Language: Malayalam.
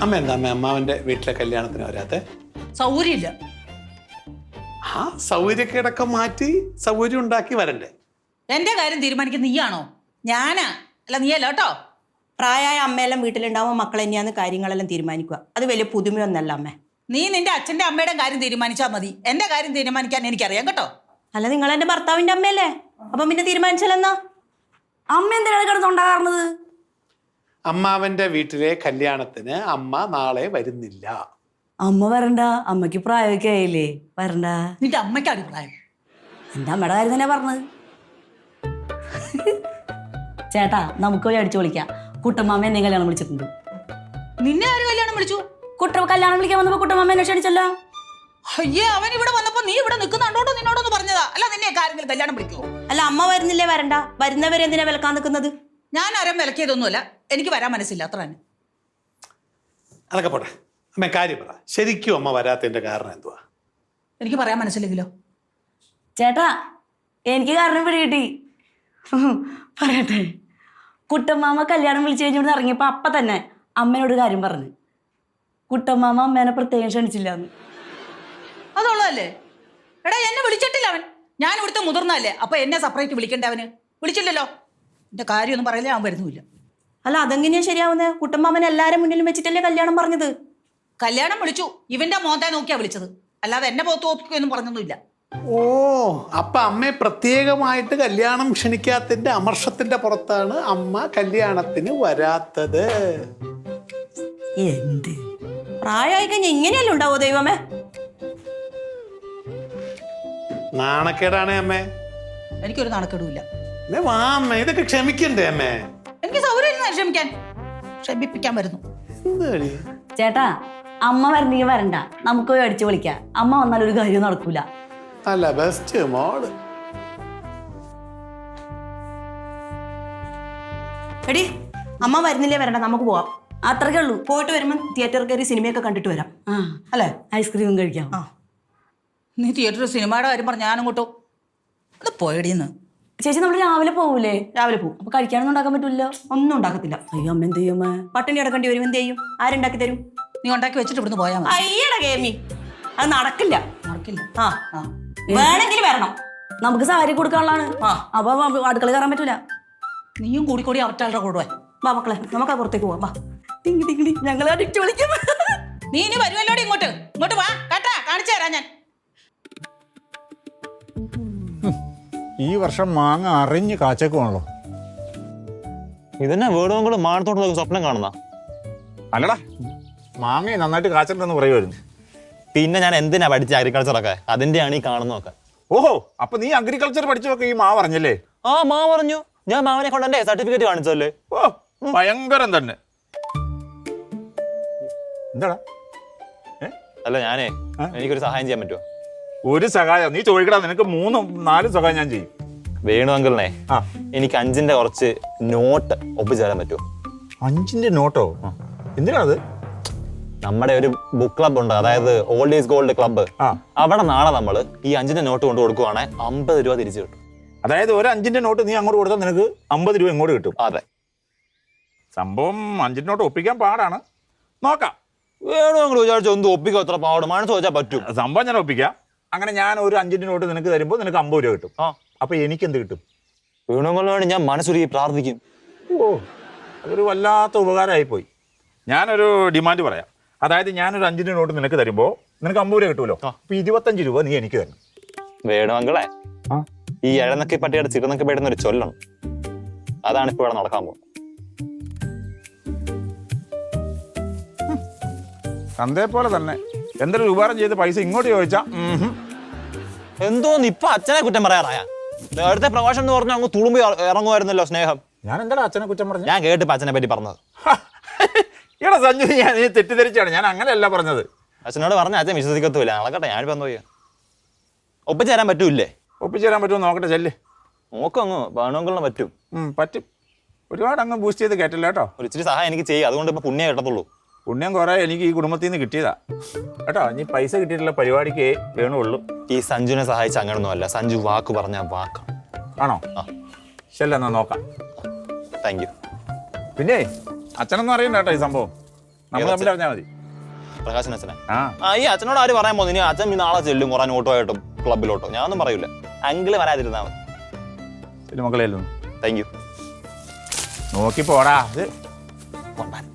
അമ്മ എന്താ അമ്മ അമ്മാവന്റെ വീട്ടിലെ കല്യാണത്തിന് വരാത്തെ? സൗകര്യമില്ല. ആ സൗകര്യക്കേടൊക്കെ മാറ്റി സൗകര്യം ഉണ്ടാക്കി വരണ്ടേ? എന്റെ കാര്യം തീരുമാനിക്കുന്ന നീയാണോ? ഞാനാ? അല്ല നീയല്ല കേട്ടോ. പ്രായമായ അമ്മയെല്ലാം വീട്ടിലുണ്ടാവുമ്പോൾ മക്കൾ തന്നെയാണ് കാര്യങ്ങളെല്ലാം തീരുമാനിക്കുക. അത് വലിയ പുതുമയൊന്നല്ല അമ്മേ. നീ നിന്റെ അച്ഛന്റെ അമ്മയുടെ കാര്യം തീരുമാനിച്ചാൽ മതി. എന്റെ കാര്യം തീരുമാനിക്കാൻ എനിക്കറിയാം കേട്ടോ. അല്ല നിങ്ങൾ എൻ്റെ ഭർത്താവിൻ്റെ അമ്മയല്ലേ, അപ്പം പിന്നെ തീരുമാനിച്ചാലെന്നാ? അമ്മ എന്തിനാണ് കിടന്നുണ്ടാകാറുന്നത്? അമ്മാവന്റെ വീട്ടിലെ കല്യാണത്തിന് അമ്മ നാളെ വരുന്നില്ല. അമ്മ വരണ്ട, അമ്മയ്ക്ക് പ്രായമൊക്കെ ആയില്ലേ, വരണ്ട. നിന്റെ അമ്മയ്ക്ക് അഭിപ്രായം. എൻ്റെ അമ്മയുടെ കാര്യം തന്നെ പറഞ്ഞത്. ചേട്ടാ നമുക്ക് പോയി അടിച്ചു വിളിക്കാം. കുട്ടമ്മാമ എന്നെ കല്യാണം വിളിച്ചിട്ടുണ്ട്. നിന്നെ ആര് കല്യാണം വിളിച്ചു? കല്യാണം വിളിക്കാൻ വന്നപ്പോ കുട്ടമ്മാമ എന്നെ ക്ഷണിച്ചല്ലോ. അയ്യേ, അവൻ ഇവിടെ വന്നപ്പോ നീ ഇവിടെ നിൽക്കുന്നുണ്ടോട്ടോ നിന്നോടൊന്ന് പറഞ്ഞതാ. അല്ല നിന്നെ ആരെങ്കിലും കല്യാണം വിളിക്കുവോ? അല്ല അമ്മ വരുന്നില്ലേ വരണ്ട, വരുന്നവരെ എന്തിനാ വിലക്കാൻ നിൽക്കുന്നത്? ഞാൻ ആരും വിലക്കിയതൊന്നുമല്ല, എനിക്ക് വരാൻ മനസ്സില്ല, അത്ര തന്നെ. അതൊക്കെ പോട്ടെ അമ്മ, കാര്യം പറ. ശരിക്കും അമ്മ വരാത്തതിന്റെ കാരണം എന്തുവാ? എനിക്ക് പറയാൻ മനസ്സില്ലെങ്കിലോ? ചേട്ടാ എനിക്ക് കാരണം പിടികിട്ടി. പറയട്ടെ, കുട്ടമ്മാമ കല്യാണം വിളിച്ചു കഴിഞ്ഞോണ്ട് ഇറങ്ങിയപ്പോ അപ്പ തന്നെ അമ്മേനോട് കാര്യം പറഞ്ഞു. കുട്ടമ്മാമ അമ്മേനെ പ്രത്യേകം ക്ഷണിച്ചില്ല എന്ന്. അതുള്ളതല്ലേ? എടാ എന്നെ വിളിച്ചിട്ടില്ല അവൻ. ഞാൻ ഇവിടുത്തെ മുതിർന്നല്ലേ, അപ്പൊ എന്നെ സെപ്പറേറ്റ് വിളിക്കണ്ടേ? അവന് വിളിച്ചില്ലല്ലോ. എന്റെ കാര്യമൊന്നും പറയില്ല, അവൻ വരുന്നുമില്ല. അല്ല അതെങ്ങനെയാ ശരിയാവുന്നത്? കുട്ടമ്മാമൻ എല്ലാരും മുന്നിലും വെച്ചിട്ടല്ലേ കല്യാണം പറഞ്ഞത്. കല്യാണം വിളിച്ചു, ഇവന്റെ മോന്തെ നോക്കിയാ വിളിച്ചത്, അല്ലാതെ എന്നെ പോത്ത് നോക്കിയൊന്നും പറഞ്ഞൊന്നുമില്ല. ഓ, അപ്പൊ അമ്മയെ പ്രത്യേകമായിട്ട് കല്യാണം ക്ഷണിക്കാത്തതിന്റെ അമർഷത്തിന്റെ പുറത്താണ് അമ്മ കല്യാണത്തിന് വരാത്തത്. എന്ത് പ്രായമായി കഴിഞ്ഞാൽ ഇങ്ങനെയല്ലേ ഉണ്ടാവോ ദൈവമേ? നാണക്കേടാണ് അമ്മേ. എനിക്കൊരു നാണക്കേടുമില്ല. വാ അമ്മ, ഇതൊക്കെ ക്ഷമിക്കണ്ടേ അമ്മേ? എനിക്ക് സൗകര്യം ക്ഷമിക്കാൻ, ക്ഷമിപ്പിക്കാൻ വരുന്നു. ചേട്ടാ അമ്മ വരണ്ടെങ്കിൽ വരണ്ട, നമുക്ക് പോയി അടിച്ചു വിളിക്കാം. അമ്മ വന്നാൽ ഒരു കാര്യം നടക്കൂല. അല്ല ബെസ്റ്റ് മോള്. എടി അമ്മ വരുന്നില്ലേ വരണ്ട, നമുക്ക് പോവാം. അത്രക്കേ ഉള്ളൂ. പോയിട്ട് വരുമ്പോൾ തിയേറ്ററിൽ കയറി സിനിമയൊക്കെ കണ്ടിട്ട് വരാം. അല്ലേ? ഐസ്ക്രീമും കഴിക്കാം. നീ തിയേറ്ററിൽ സിനിമയുടെ കാര്യം പറഞ്ഞ ഞാനങ്ങോട്ടോ അത് പോയടിയെന്ന്. ചേച്ചി നമ്മൾ രാവിലെ പോകൂലേ? രാവിലെ പോകും. അപ്പൊ കഴിക്കാനൊന്നും ഉണ്ടാക്കാൻ പറ്റില്ല. ഒന്നും ഉണ്ടാക്കത്തില്ല. അയ്യോ അമ്മ എന്ത് ചെയ്യും? പട്ടിണി കിടക്കേണ്ടി വരും. എന്ത് ചെയ്യും? ആരുണ്ടാക്കി തരും? നീ ഉണ്ടാക്കി വെച്ചിട്ട് ഇവിടുന്ന് പോയാൽ മതി. അയ്യടാ ഗേമി, അത് നടക്കില്ല. നടക്കില്ല. വേണമെങ്കിൽ വരണം, നമുക്ക് സാരി കൊടുക്കാനുള്ളതാണ്. അപ്പൊ അടുക്കള കയറാൻ പറ്റൂല. നീയും കൂടി അവറ്റാളുടെ കൂടെ വാ മക്കളെ, നമുക്ക് പുറത്തേക്ക് പോവാം. വാ ടിങ്ങി ടിങ്ങി, ഞങ്ങൾ അടിച്ചു വിളിക്കും. നീ ഇനി വരുമല്ലോടി ഇങ്ങോട്ട്. ഇങ്ങോട്ട് വാ കേട്ടാ, കാണിച്ചു തരാം ഞാൻ. ഈ വർഷം മാങ്ങ അറിഞ്ഞ് കാച്ചേക്കുവാണല്ലോ. ഇതന്നെ വീടും മാനത്തോട്ട് സ്വപ്നം കാണുന്ന. അല്ലടാ, മാങ്ങ നന്നായിട്ട് കാച്ചിട്ടുണ്ടെന്ന് പറയുമായിരുന്നു. പിന്നെ ഞാൻ എന്തിനാ പഠിച്ച അഗ്രികൾച്ചറൊക്കെ? അതിന്റെയാണ് ഈ കാണുന്നതൊക്കെ. ഓഹോ, അപ്പൊ നീ അഗ്രികൾച്ചർ പഠിച്ചതൊക്കെ ഈ മാ പറഞ്ഞല്ലേ? ആ മാ പറഞ്ഞു. ഞാൻ മാവനെ കൊണ്ട് എന്റെ സർട്ടിഫിക്കറ്റ് കാണിച്ചല്ലേ. ഓ ഭയങ്കരം തന്നെ. എന്താടാ? അല്ല ഞാനേ, എനിക്കൊരു സഹായം ചെയ്യാൻ പറ്റുമോ? ഒരു സഹായം നീ ചോദിക്കടാ, നിനക്ക് 3-4 സഹായം ഞാൻ ചെയ്യും. വേണു അങ്കിളിനെ എനിക്ക് 5ന്റെ കുറച്ച് നോട്ട് ഒപ്പിച്ചു തരാൻ പറ്റുമോ? 5ന്റെ നോട്ടോ? എന്തിനാണത്? നമ്മുടെ ഒരു ബുക്ക് ക്ലബ് ഉണ്ട്, അതായത് ഓൾഡ് ഈസ് ഗോൾഡ് ക്ലബ്ബ്. അവിടെ നാളെ നമ്മള് ഈ 5ന്റെ നോട്ട് കൊണ്ട് കൊടുക്കുവാണെങ്കിൽ 50 രൂപ തിരിച്ചു കിട്ടും. അതായത് ഒരു 5ന്റെ നോട്ട് നീ അങ്ങോട്ട് കൊടുത്താൽ നിനക്ക് 50 രൂപ ഇങ്ങോട്ട് കിട്ടും. അതെ. സംഭവം 5ന്റെ നോട്ട് ഒപ്പിക്കാൻ പാടാണ്, നോക്കാം. വേണു അങ്കിൾ വിചാരിച്ചോ എന്ത് ഒപ്പിക്കാൻ എത്ര പാട്? മനസ്സ് വെച്ചാൽ പറ്റും. സംഭവം ഞാൻ ഒപ്പിക്കാം. അങ്ങനെ ഞാൻ ഒരു 5ന്റെ നോട്ട് നിനക്ക് തരുമ്പോൾ നിനക്ക് 50 രൂപ കിട്ടും. അപ്പൊ എനിക്ക് എന്ത് കിട്ടും? വേണു അങ്കിളിന് വേണ്ടി ഞാൻ മനസ്സുരുകി പ്രാർത്ഥിക്കും. ഓ, അതൊരു വല്ലാത്ത ഉപകാരമായിപ്പോയി. ഞാനൊരു ഡിമാൻഡ് പറയാം. അതായത് ഞാനൊരു 5ന്റെ നോട്ട് നിനക്ക് തരുമ്പോൾ നിനക്ക് 50 രൂപ കിട്ടുമല്ലോ. അപ്പൊ 25 രൂപ നീ എനിക്ക് തരണം. വേണു അങ്കിളെ, ഈ എഴനക്കി പട്ടിയുടെ ചിറനക്കി പേടുന്ന ഒരു ചൊല്ലാണ്. അതാണ് ഇപ്പൊ ഇവിടെ നടക്കാൻ പോകുന്നത്. തന്തേ പോലെ തന്നെ എന്തൊരു ഉപകാരം ചെയ്ത് പൈസ ഇങ്ങോട്ട് ചോദിച്ചാ എന്തോന്ന് ഇപ്പൊ അച്ഛനെ കുറ്റം പറയാറായ? നേരത്തെ പ്രഭാഷണം എന്ന് പറഞ്ഞാൽ അങ്ങ് തുളുമ്പി ഇറങ്ങുമായിരുന്നല്ലോ സ്നേഹം. ഞാൻ എന്താ അച്ഛനെ കുറ്റം പറഞ്ഞു? ഞാൻ കേട്ടിപ്പോ അച്ഛനെ പറ്റി പറഞ്ഞത്. ഇവിടെ സഞ്ജു, ഞാൻ തെറ്റിദ്ധരിച്ചാണ്. ഞാൻ അങ്ങനെയല്ല പറഞ്ഞത്. അച്ഛനോട് പറഞ്ഞ അച്ഛൻ വിശ്വസിക്കത്തുമില്ല. നടക്കട്ടെ, ഞാനിപ്പോ എന്തോ ചെയ്യാം? ഒപ്പിച്ചു തരാൻ പറ്റൂല്ലേ? ഒപ്പിച്ചു തരാൻ പറ്റുമോ നോക്കട്ടെ, ചെല്ല്. നോക്കങ്ങ് വേണമെങ്കിലും പറ്റും. പറ്റും. ഒരുപാട് അങ്ങ് ബൂസ്റ്റ് ചെയ്ത് കേട്ടില്ല കേട്ടോ. ഒരു ഇച്ചിരി സഹായം എനിക്ക് ചെയ്യാം, അതുകൊണ്ട് ഇപ്പൊ പുണ്യം കിട്ടത്തുള്ളൂ. പുണ്യം കുറെ എനിക്ക് ഈ കുടുംബത്തിൽ നിന്ന് കിട്ടിയതാ കേട്ടോ. ഇനി പൈസ കിട്ടിയിട്ടുള്ള പരിപാടിക്ക് വേണുള്ളൂ. ഈ സഞ്ജുവിനെ സഹായിച്ച അങ്ങനൊന്നും അല്ല. സഞ്ജു വാക്ക് പറഞ്ഞ വാക്കാണ്. ആണോ? ശരി, എന്നാ നോക്കാം. Thank you. പിന്നെ അച്ഛനൊന്നും അറിയണ്ട കേട്ടോ ഈ സംഭവം. നമ്മൾ തമ്മിൽ അറിഞ്ഞാൽ മതി. പ്രകാശൻ അച്ഛനെ ആ ഈ അച്ഛനോട് ആര് പറയാൻ പോകുന്നു? ഇനി അച്ഛൻ ഈ നാളെ ചെല്ലും കുറെ നോട്ടുമായിട്ടോ ക്ലബിലോട്ടോ. ഞാനൊന്നും പറയൂല. അങ്കിള് വരാതിരുന്നാ മതി. ശരി മക്കളെ. Thank you. നോക്കി പോടാ. കൊണ്ടാൻ